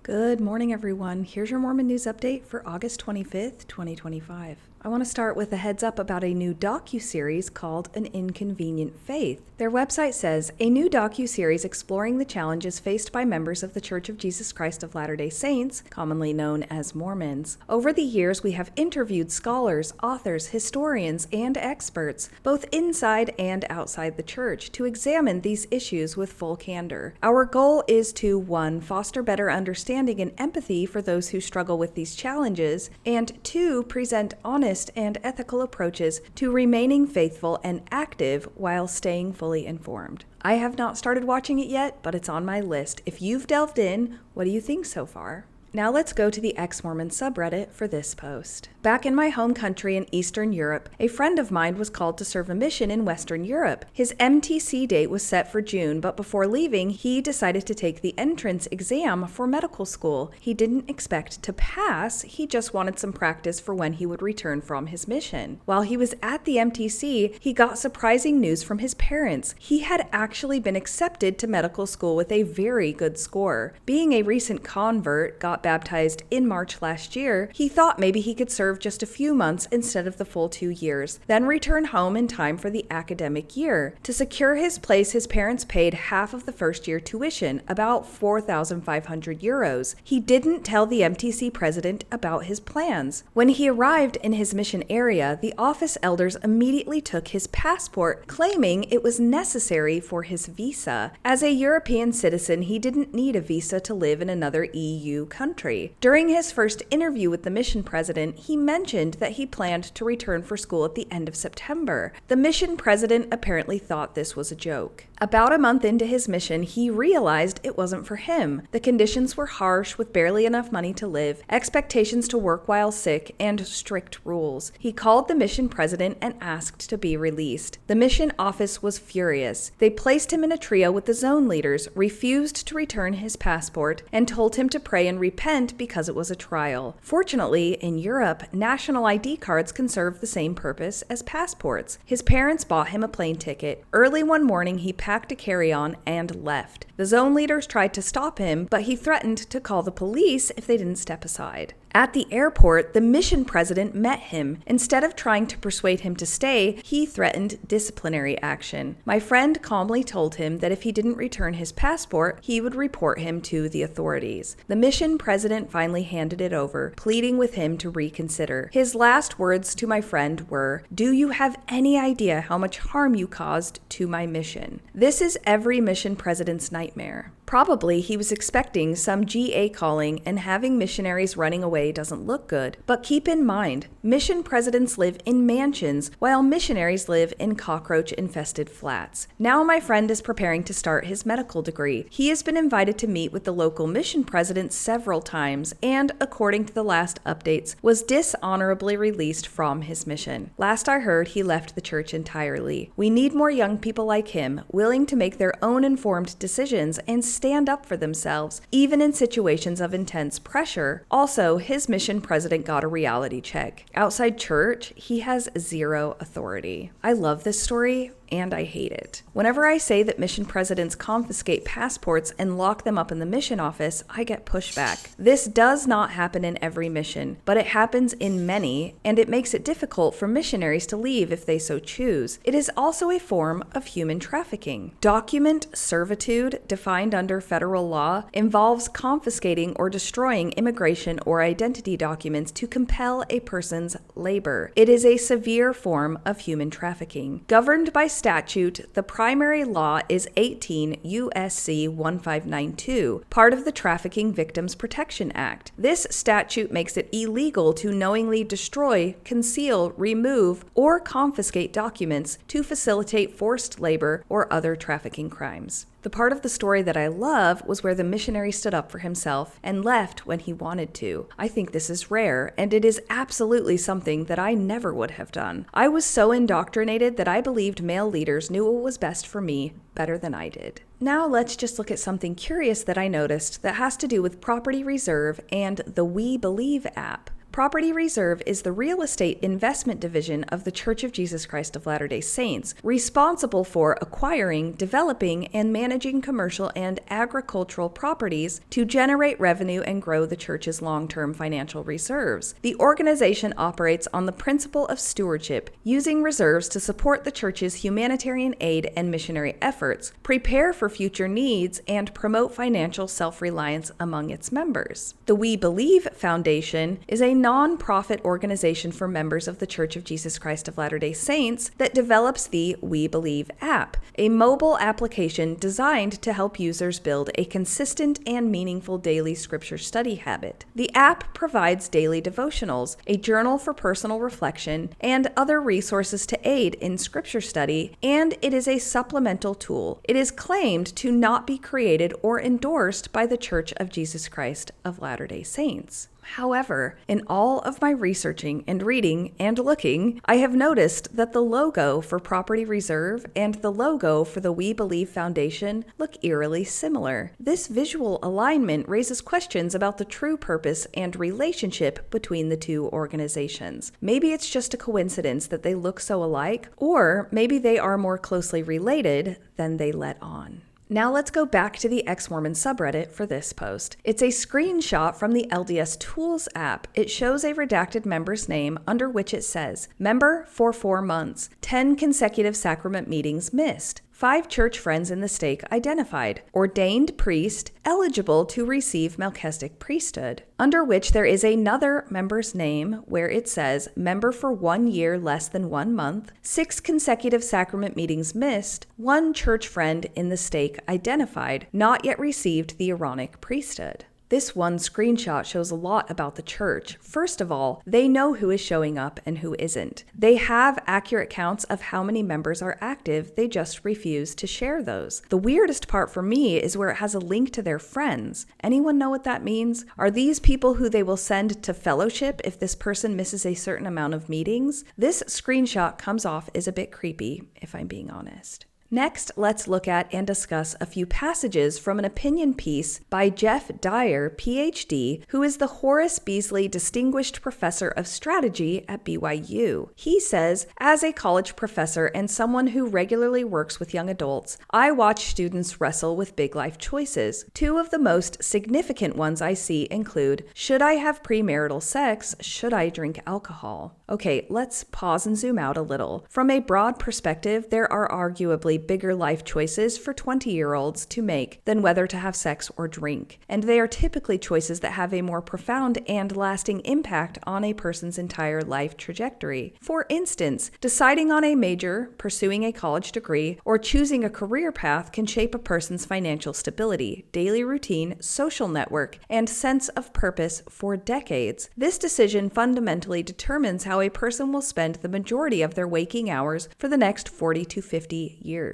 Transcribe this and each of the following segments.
Good morning, everyone. Here's your Mormon news update for August 25th, 2025. I want to start with a heads up about a new docu-series called An Inconvenient Faith. Their website says, a new docu-series exploring the challenges faced by members of the Church of Jesus Christ of Latter-day Saints, commonly known as Mormons. Over the years, we have interviewed scholars, authors, historians, and experts, both inside and outside the church, to examine these issues with full candor. Our goal is to 1. Foster better understanding and empathy for those who struggle with these challenges, and 2. Present honest and ethical approaches to remaining faithful and active while staying fully informed. I have not started watching it yet, but it's on my list. If you've delved in, what do you think so far? Now let's go to the ex-Mormon subreddit for this post. Back in my home country in Eastern Europe, a friend of mine was called to serve a mission in Western Europe. His MTC date was set for June, but before leaving, he decided to take the entrance exam for medical school. He didn't expect to pass, he just wanted some practice for when he would return from his mission. While he was at the MTC, he got surprising news from his parents. He had actually been accepted to medical school with a very good score. Being a recent convert, got baptized in March last year, he thought maybe he could serve just a few months instead of the full 2 years, then return home in time for the academic year. To secure his place, his parents paid half of the first year tuition, about 4,500 euros. He didn't tell the MTC president about his plans. When he arrived in his mission area, the office elders immediately took his passport, claiming it was necessary for his visa. As a European citizen, he didn't need a visa to live in another EU country. During his first interview with the mission president, he mentioned that he planned to return for school at the end of September. The mission president apparently thought this was a joke. About a month into his mission, he realized it wasn't for him. The conditions were harsh, with barely enough money to live, expectations to work while sick, and strict rules. He called the mission president and asked to be released. The mission office was furious. They placed him in a trio with the zone leaders, refused to return his passport, and told him to pray and repent because it was a trial. Fortunately, in Europe, national ID cards can serve the same purpose as passports. His parents bought him a plane ticket. Early one morning, he packed a carry-on and left. The zone leaders tried to stop him, but he threatened to call the police if they didn't step aside. At the airport, the mission president met him. Instead of trying to persuade him to stay, he threatened disciplinary action. My friend calmly told him that if he didn't return his passport, he would report him to the authorities. The mission president finally handed it over, pleading with him to reconsider. His last words to my friend were, "Do you have any idea how much harm you caused to my mission?" This is every mission president's nightmare. Probably he was expecting some GA calling, and having missionaries running away doesn't look good. But keep in mind, mission presidents live in mansions, while missionaries live in cockroach-infested flats. Now my friend is preparing to start his medical degree. He has been invited to meet with the local mission president several times, and according to the last updates, was dishonorably released from his mission. Last I heard, he left the church entirely. We need more young people like him, willing to make their own informed decisions and stand up for themselves, even in situations of intense pressure. Also, his mission president got a reality check. Outside church, he has zero authority. I love this story, and I hate it. Whenever I say that mission presidents confiscate passports and lock them up in the mission office, I get pushback. This does not happen in every mission, but it happens in many, and it makes it difficult for missionaries to leave if they so choose. It is also a form of human trafficking. Document servitude, defined under federal law, involves confiscating or destroying immigration or identity documents to compel a person's labor. It is a severe form of human trafficking. Governed by statute, the primary law is 18 U.S.C. 1592, part of the Trafficking Victims Protection Act. This statute makes it illegal to knowingly destroy, conceal, remove, or confiscate documents to facilitate forced labor or other trafficking crimes. The part of the story that I love was where the missionary stood up for himself and left when he wanted to. I think this is rare, and it is absolutely something that I never would have done. I was so indoctrinated that I believed male leaders knew what was best for me better than I did. Now let's just look at something curious that I noticed that has to do with property reserve and the We Believe app. Property Reserve is the real estate investment division of the Church of Jesus Christ of Latter-day Saints, responsible for acquiring, developing, and managing commercial and agricultural properties to generate revenue and grow the church's long-term financial reserves. The organization operates on the principle of stewardship, using reserves to support the church's humanitarian aid and missionary efforts, prepare for future needs, and promote financial self-reliance among its members. The We Believe Foundation is a non-profit organization for members of the Church of Jesus Christ of Latter-day Saints that develops the We Believe app, a mobile application designed to help users build a consistent and meaningful daily scripture study habit. The app provides daily devotionals, a journal for personal reflection, and other resources to aid in scripture study, and it is a supplemental tool. It is claimed to not be created or endorsed by the Church of Jesus Christ of Latter-day Saints. However, in all of my researching and reading and looking, I have noticed that the logo for Property Reserve and the logo for the We Believe Foundation look eerily similar. This visual alignment raises questions about the true purpose and relationship between the two organizations. Maybe it's just a coincidence that they look so alike, or maybe they are more closely related than they let on. Now let's go back to the Ex-Mormon subreddit for this post. It's a screenshot from the LDS Tools app. It shows a redacted member's name under which it says, "Member for 4 months, 10 consecutive sacrament meetings missed. 5 church friends in the stake identified. Ordained priest, eligible to receive Melchizedek priesthood." Under which there is another member's name where it says, "Member for 1 year less than 1 month, 6 consecutive sacrament meetings missed, 1 church friend in the stake identified, not yet received the Aaronic priesthood." This one screenshot shows a lot about the church. First of all, they know who is showing up and who isn't. They have accurate counts of how many members are active, they just refuse to share those. The weirdest part for me is where it has a link to their friends. Anyone know what that means? Are these people who they will send to fellowship if this person misses a certain amount of meetings? This screenshot comes off as a bit creepy, if I'm being honest. Next, let's look at and discuss a few passages from an opinion piece by Jeff Dyer, PhD, who is the Horace Beasley Distinguished Professor of Strategy at BYU. He says, "As a college professor and someone who regularly works with young adults, I watch students wrestle with big life choices. 2 of the most significant ones I see include, should I have premarital sex? Should I drink alcohol?" Okay, let's pause and zoom out a little. From a broad perspective, there are arguably bigger life choices for 20-year-olds to make than whether to have sex or drink, and they are typically choices that have a more profound and lasting impact on a person's entire life trajectory. For instance, deciding on a major, pursuing a college degree, or choosing a career path can shape a person's financial stability, daily routine, social network, and sense of purpose for decades. This decision fundamentally determines how a person will spend the majority of their waking hours for the next 40 to 50 years.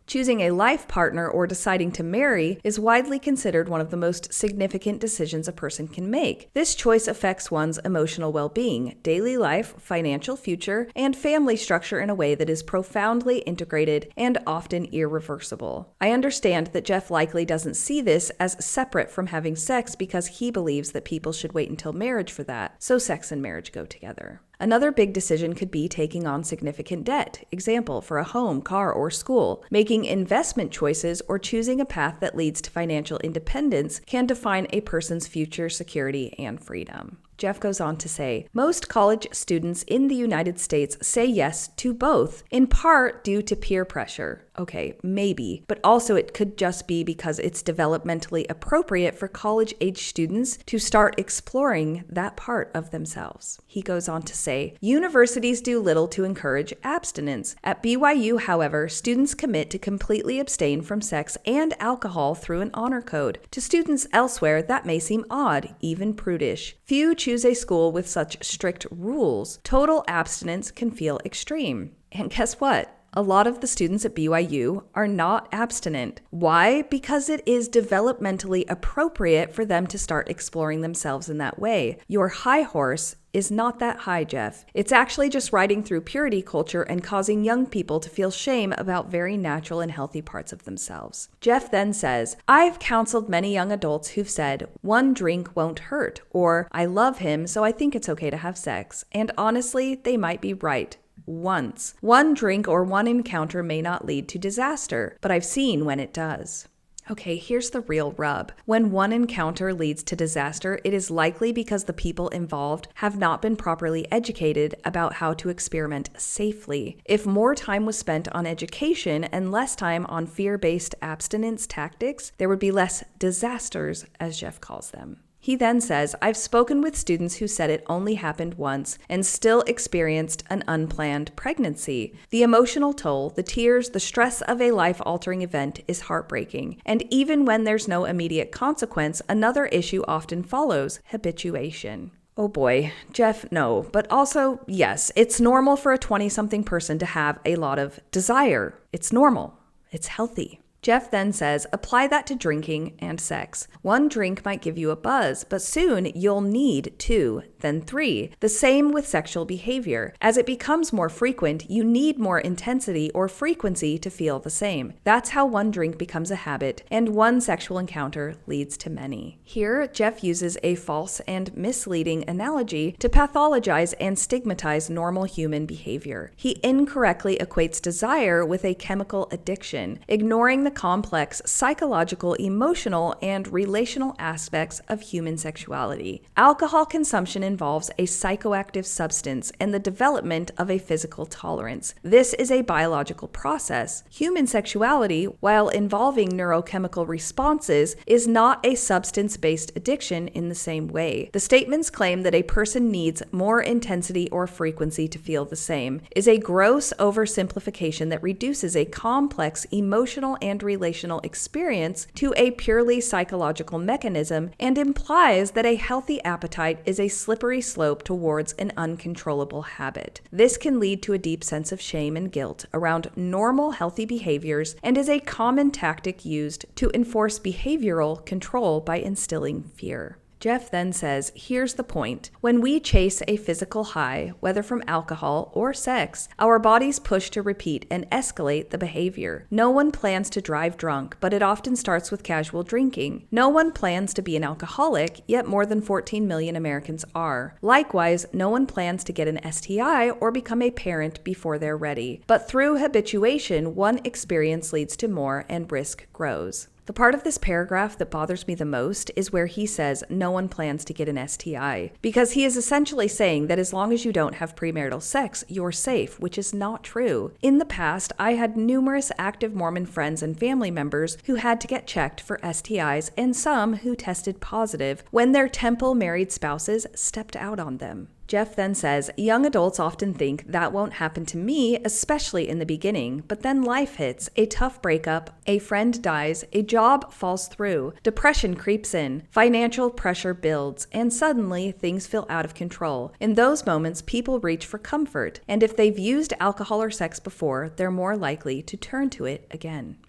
Choosing a life partner or deciding to marry is widely considered one of the most significant decisions a person can make. This choice affects one's emotional well-being, daily life, financial future, and family structure in a way that is profoundly integrated and often irreversible. I understand that Jeff likely doesn't see this as separate from having sex because he believes that people should wait until marriage for that, so sex and marriage go together. Another big decision could be taking on significant debt, example, for a home, car, or school. Making investment choices or choosing a path that leads to financial independence can define a person's future security and freedom. Jeff goes on to say, most college students in the United States say yes to both, in part due to peer pressure. Okay, maybe, but also it could just be because it's developmentally appropriate for college-age students to start exploring that part of themselves. He goes on to say, universities do little to encourage abstinence. At BYU, however, students commit to completely abstain from sex and alcohol through an honor code. To students elsewhere, that may seem odd, even prudish. Few choose a school with such strict rules. Total abstinence can feel extreme. And guess what? A lot of the students at BYU are not abstinent. Why? Because it is developmentally appropriate for them to start exploring themselves in that way. Your high horse is not that high, Jeff. It's actually just riding through purity culture and causing young people to feel shame about very natural and healthy parts of themselves. Jeff then says, I've counseled many young adults who've said, one drink won't hurt, or I love him, so I think it's okay to have sex. And honestly, they might be right. Once. One drink or one encounter may not lead to disaster, but I've seen when it does. Okay, here's the real rub. When one encounter leads to disaster, it is likely because the people involved have not been properly educated about how to experiment safely. If more time was spent on education and less time on fear-based abstinence tactics, there would be less disasters, as Jeff calls them. He then says, I've spoken with students who said it only happened once and still experienced an unplanned pregnancy. The emotional toll, the tears, the stress of a life-altering event is heartbreaking. And even when there's no immediate consequence, another issue often follows: habituation. Oh boy, Jeff, no. But also, yes, it's normal for a 20-something person to have a lot of desire. It's normal. It's healthy. Jeff then says, apply that to drinking and sex. One drink might give you a buzz, but soon you'll need 2, then 3. The same with sexual behavior. As it becomes more frequent, you need more intensity or frequency to feel the same. That's how one drink becomes a habit, and one sexual encounter leads to many. Here, Jeff uses a false and misleading analogy to pathologize and stigmatize normal human behavior. He incorrectly equates desire with a chemical addiction, ignoring the complex psychological, emotional, and relational aspects of human sexuality. Alcohol consumption involves a psychoactive substance and the development of a physical tolerance. This is a biological process. Human sexuality, while involving neurochemical responses, is not a substance-based addiction in the same way. The statements claim that a person needs more intensity or frequency to feel the same is a gross oversimplification that reduces a complex emotional and relational experience to a purely psychological mechanism and implies that a healthy appetite is a slippery slope towards an uncontrollable habit. This can lead to a deep sense of shame and guilt around normal healthy behaviors and is a common tactic used to enforce behavioral control by instilling fear. Jeff then says, here's the point. When we chase a physical high, whether from alcohol or sex, our bodies push to repeat and escalate the behavior. No one plans to drive drunk, but it often starts with casual drinking. No one plans to be an alcoholic, yet more than 14 million Americans are. Likewise, no one plans to get an STI or become a parent before they're ready. But through habituation, one experience leads to more and risk grows. The part of this paragraph that bothers me the most is where he says no one plans to get an STI, because he is essentially saying that as long as you don't have premarital sex, you're safe, which is not true. In the past, I had numerous active Mormon friends and family members who had to get checked for STIs and some who tested positive when their temple married spouses stepped out on them. Jeff then says, young adults often think that won't happen to me, especially in the beginning, but then life hits, a tough breakup, a friend dies, a job falls through, depression creeps in, financial pressure builds, and suddenly things feel out of control. In those moments, people reach for comfort, and if they've used alcohol or sex before, they're more likely to turn to it again.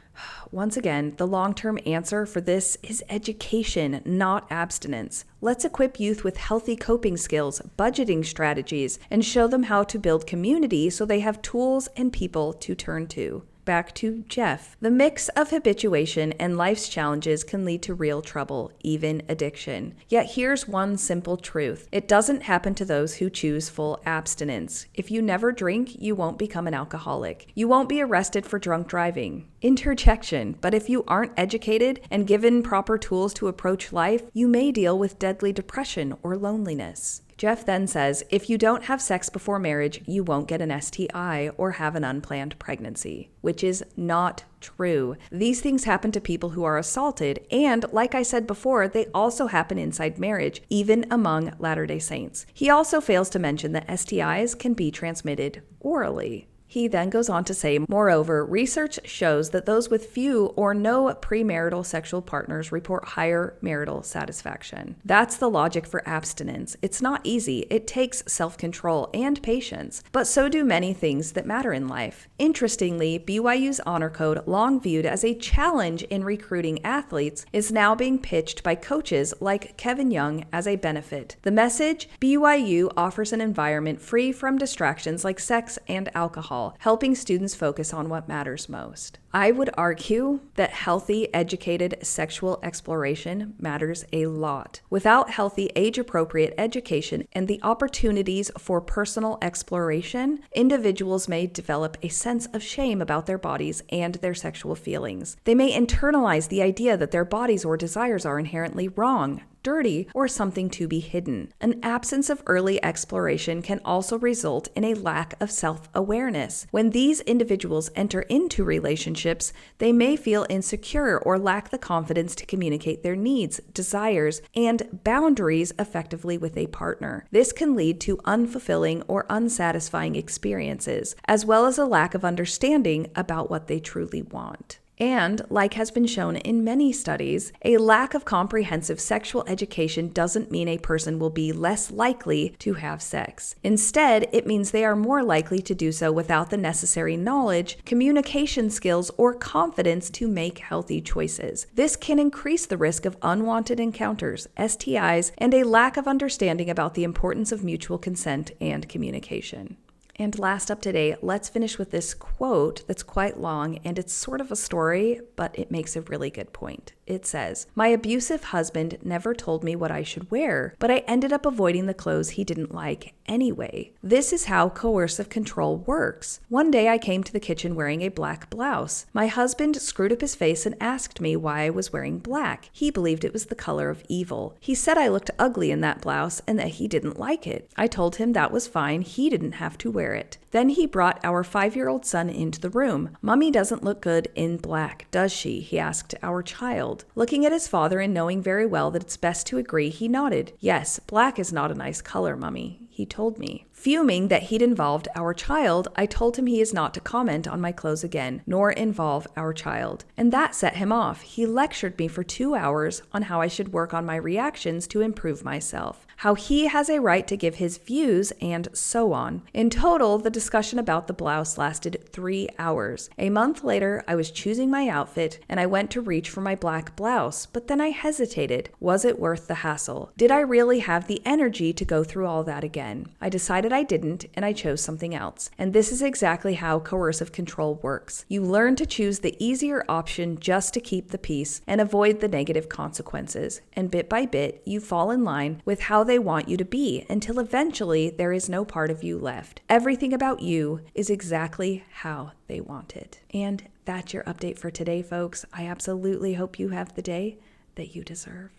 Once again, the long-term answer for this is education, not abstinence. Let's equip youth with healthy coping skills, budgeting strategies, and show them how to build community so they have tools and people to turn to. Back to Jeff. The mix of habituation and life's challenges can lead to real trouble, even addiction. Yet here's one simple truth. It doesn't happen to those who choose full abstinence. If you never drink, you won't become an alcoholic. You won't be arrested for drunk driving. Interjection, but if you aren't educated and given proper tools to approach life, you may deal with deadly depression or loneliness. Jeff then says, if you don't have sex before marriage, you won't get an STI or have an unplanned pregnancy, which is not true. These things happen to people who are assaulted, and like I said before, they also happen inside marriage, even among Latter-day Saints. He also fails to mention that STIs can be transmitted orally. He then goes on to say, moreover, research shows that those with few or no premarital sexual partners report higher marital satisfaction. That's the logic for abstinence. It's not easy. It takes self-control and patience, but so do many things that matter in life. Interestingly, BYU's honor code, long viewed as a challenge in recruiting athletes, is now being pitched by coaches like Kevin Young as a benefit. The message: BYU offers an environment free from distractions like sex and alcohol, helping students focus on what matters most. I would argue that healthy, educated sexual exploration matters a lot. Without healthy, age-appropriate education and the opportunities for personal exploration, individuals may develop a sense of shame about their bodies and their sexual feelings. They may internalize the idea that their bodies or desires are inherently wrong, dirty, or something to be hidden. An absence of early exploration can also result in a lack of self-awareness. When these individuals enter into relationships, they may feel insecure or lack the confidence to communicate their needs, desires, and boundaries effectively with a partner. This can lead to unfulfilling or unsatisfying experiences, as well as a lack of understanding about what they truly want. And, like has been shown in many studies, a lack of comprehensive sexual education doesn't mean a person will be less likely to have sex. Instead, it means they are more likely to do so without the necessary knowledge, communication skills, or confidence to make healthy choices. This can increase the risk of unwanted encounters, STIs, and a lack of understanding about the importance of mutual consent and communication. And last up today, let's finish with this quote that's quite long, and it's sort of a story, but it makes a really good point. It says, "My abusive husband never told me what I should wear, but I ended up avoiding the clothes he didn't like anyway. This is how coercive control works. One day I came to the kitchen wearing a black blouse. My husband screwed up his face and asked me why I was wearing black. He believed it was the color of evil. He said I looked ugly in that blouse and that he didn't like it. I told him that was fine. He didn't have to wear it. Then he brought our 5-year-old son into the room. 'Mommy doesn't look good in black, does she?' he asked our child. Looking at his father and knowing very well that it's best to agree, he nodded. 'Yes, black is not a nice color, Mummy,' he told me. Fuming that he'd involved our child, I told him he is not to comment on my clothes again, nor involve our child. And that set him off. He lectured me for 2 hours on how I should work on my reactions to improve myself, how he has a right to give his views, and so on. In total, the discussion about the blouse lasted 3 hours. A month later, I was choosing my outfit, and I went to reach for my black blouse, but then I hesitated. Was it worth the hassle? Did I really have the energy to go through all that again? I decided I didn't, and I chose something else. And this is exactly how coercive control works. You learn to choose the easier option just to keep the peace and avoid the negative consequences. And bit by bit, you fall in line with how they want you to be until eventually there is no part of you left. Everything about you is exactly how they want it. And that's your update for today, folks. I absolutely hope you have the day that you deserve.